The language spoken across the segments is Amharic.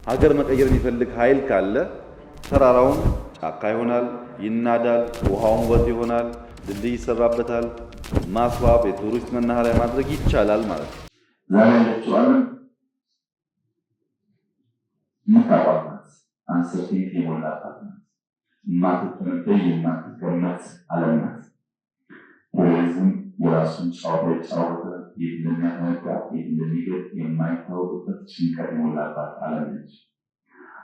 ሀገር መቀየር የሚፈልግ ኃይል ካለ ተራራውን ጫካ ይሆናል፣ ይናዳል፣ ውሃውን ወጥ ይሆናል፣ ድልድይ ይሰራበታል፣ ማስዋብ የቱሪስት መናኸሪያ ማድረግ ይቻላል ማለት ነው። ዛሬ ያለችዋን ምታቋት አንሰርቲኒቲ የሞላባት የማትተነበይ የማትገመት ዓለም ናት። ቱሪዝም የራሱን ጨዋታ የተጫወተ የት እንደሚያመጣ የት እንደሚገጥ የማይታወቅበት ጭንቀት የሞላባት ዓለም ነች።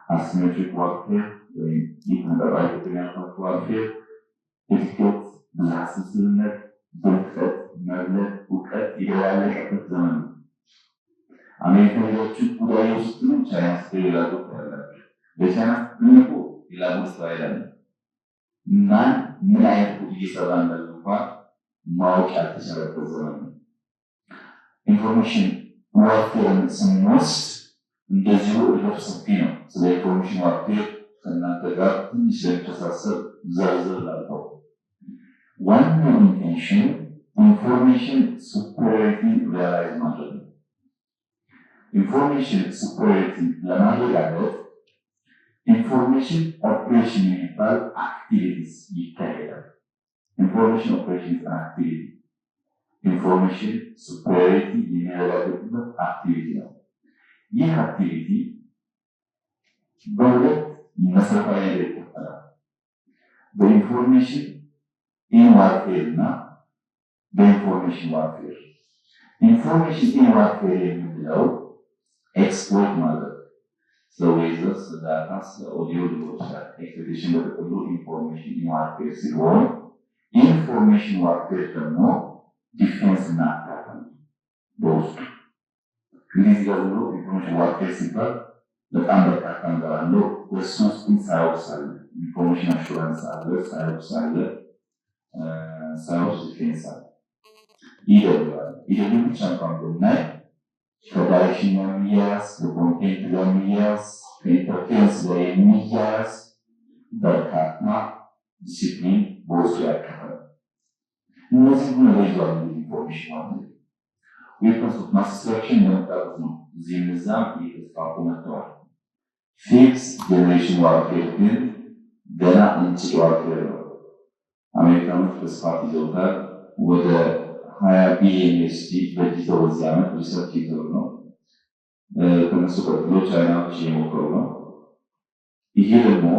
አሲሜትሪክ ዋርፌር ወይም የተንጠባራቂ ያልኳት ዋርፌር የትኬት ብልሃት ስልነት ብልጠት መብለት እውቀት የደላለቀበት ዘመን ነው። አሜሪካ ሌሎቹ ጉዳይ ውስጥ ነው። ቻይና ሌላ ጉዳይ ያላቸው በቻይና ስትነቁ ሌላ ጉዳይ ያለ ማን ምን አይነት ጉዳይ እየሰራ እንዳለ እንኳን ማወቅ ያልተቻለበት ዘመን ነው። ኢንፎርሜሽን ዋርፌርን ስንወስድ እንደዚሁ እድገት ሰፊ ነው። ስለ ኢንፎርሜሽን ዋርፌር ከእናንተ ጋር ትንሽ ለሚተሳሰብ ዘርዝር ላልተው ዋናው ኢንቴንሽን ኢንፎርሜሽን ሱፐሪዮሪቲ ሪያላይዝ ማድረግ ነው። ኢንፎርሜሽን ሱፐሪዮሪቲ ለማረጋገጥ ኢንፎርሜሽን ኦፕሬሽን የሚባል አክቲቪቲስ ይካሄዳል። ኢንፎርሜሽን ኦፕሬሽን አክቲቪቲ ኢንፎርሜሽን ሱፐሪዮሪቲ የሚያረጋግጥበት አክቲቪቲ ነው። ይህ አክቲቪቲ በሁለት መሰረታዊ ነገር ይከፈላል። በኢንፎርሜሽን ኢን ዋርፌር እና በኢንፎርሜሽን ዋርፌር። ኢንፎርሜሽን ኢን ዋርፌር የምንለው ኤክስፕሎይት ማለት ስለ ዌዘር፣ ስለ ዳታ፣ ስለ ኦዲዮ ሊሆን ይችላል። ኤክስፔዲሽን በጥቅሉ ኢንፎርሜሽን ኢን ዋርፌር ሲሆን ኢንፎርሜሽን ዋርፌር ደግሞ ዲፌንስ እና አታክ ነው በውስጡ። እንግዲህ ደግሞ ኢንፎርሜሽን ዋርፌር ሲባል በጣም በርካታ ነገር አለው። እሱ ውስጥም ሳይወርስ አለ፣ ኢንፎርሜሽን አሹራንስ አለ፣ ሳይወርስ አለ፣ ሳይወርስ ዲፌንስ አለ። ይደሉ ብቻ እንኳን ብናይ ከዳይሬክሽን ጋር የሚያያዝ ከኮንቴንት ጋር የሚያያዝ ከኢንተርፌረንስ ጋር የሚያያዝ በርካታ ዲሲፕሊን በውስጡ ያካተተ እነዚህ ሁሉ ይዟል። ኢንፎርሜሽን ዋርፌር ዌፐንስ ኦፍ ማስ ዲስትራክሽን የመጣበት ነው። እዚህም እዛም እየተስፋፉ መጥተዋል። ፊክስ ጀኔሬሽን ዋርፌር ግን ገና እንጭጭ ዋርፌር ነው። አሜሪካኖች በስፋት ይዘውታል። ወደ 20 ቢሊዮን ዩኤስዲ በጅተው በዚህ ዓመት ሪሰርች ይዘው ነው። ከነሱ ቀጥሎ ቻይናዎች እየሞከሩ ነው። ይሄ ደግሞ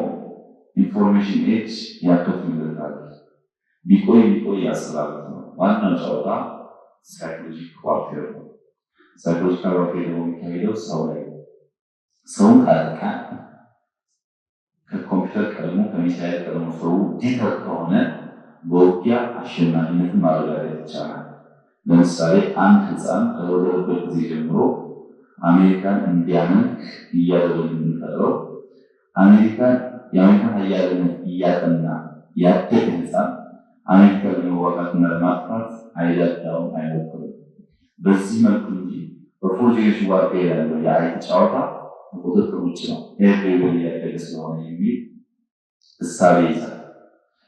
ኢንፎርሜሽን ኤጅ ያከፍልለታል። ቢቆይ ያስላለት ነው። ዋናው ጨዋታ ሳይኮሎጂክ ዋርፌር ነው። ሳይኮሎጂካል ዋርፌር ደግሞ የሚካሄደው ሰው ላይ ነው። ሰውን ካጠቃ ከኮምፒውተር ቀድሞ ከሚሳይል ቀድሞ ሰው ዲተር ከሆነ በውጊያ አሸናፊነትን ማረጋገጥ ይቻላል። ለምሳሌ አንድ ህፃን ከተወለደበት ጊዜ ጀምሮ አሜሪካን እንዲያመልክ እያደረግን የምንፈጥረው የአሜሪካን ኃያልነት እያጠና ያደገ ህፃን አሜሪካ ለመዋጋትና ለማጥፋት አይዳዳውም፣ አይሞክርም። በዚህ መልኩ እንጂ በፎርጀሽን ዋርፌር ያለው የአይቲ ጨዋታ ቁጥጥር ውጭ ነው። ኤቭሪዌር እያደገ ስለሆነ የሚል እሳቤ ይዛል።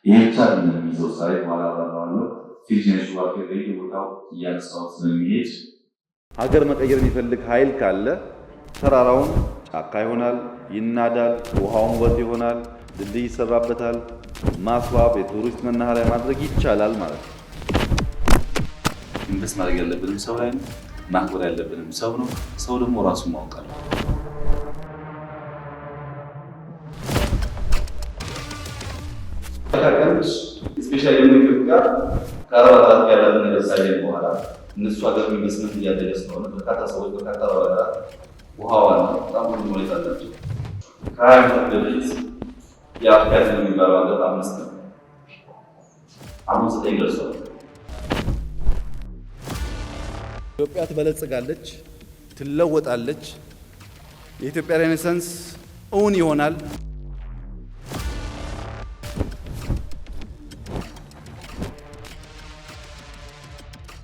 ይህ ብቻ እንደሚይዘው ሳይ በኋላ ባለው ፊክሽን ዋርፌር በየቦታው እያነሳው ስለሚሄድ ሀገር መቀየር የሚፈልግ ኃይል ካለ ተራራውን ጫካ ይሆናል፣ ይናዳል፣ ውሃውን ወጥ ይሆናል፣ ድልድይ ይሰራበታል፣ ማስዋብ የቱሪስት መናኸሪያ ማድረግ ይቻላል ማለት ነው። ኢንቨስት ማድረግ ያለብንም ሰው ላይ ነው። ማክበር ያለብንም ሰው ነው። ሰው ደግሞ ራሱን ማወቅ አለበት። ተካከሉስ ስፔሻሊ የምንክብ ጋር ከአረባት ያለን ነገር ሳይል በኋላ እነሱ ሀገር ኢንቨስትመንት እያደረገ ስለሆነ በርካታ ሰዎች በርካታ ባለሀብታት ውሃዋና በጣም ብዙ ሁኔታ አላቸው። ከ20 ዓመት በፊት የአፍሪካ የሚባለው ሀገር 5 ነው። አሁን 9 ደርሷል። ኢትዮጵያ ትበለጽጋለች፣ ትለወጣለች። የኢትዮጵያ ሬኔሳንስ እውን ይሆናል።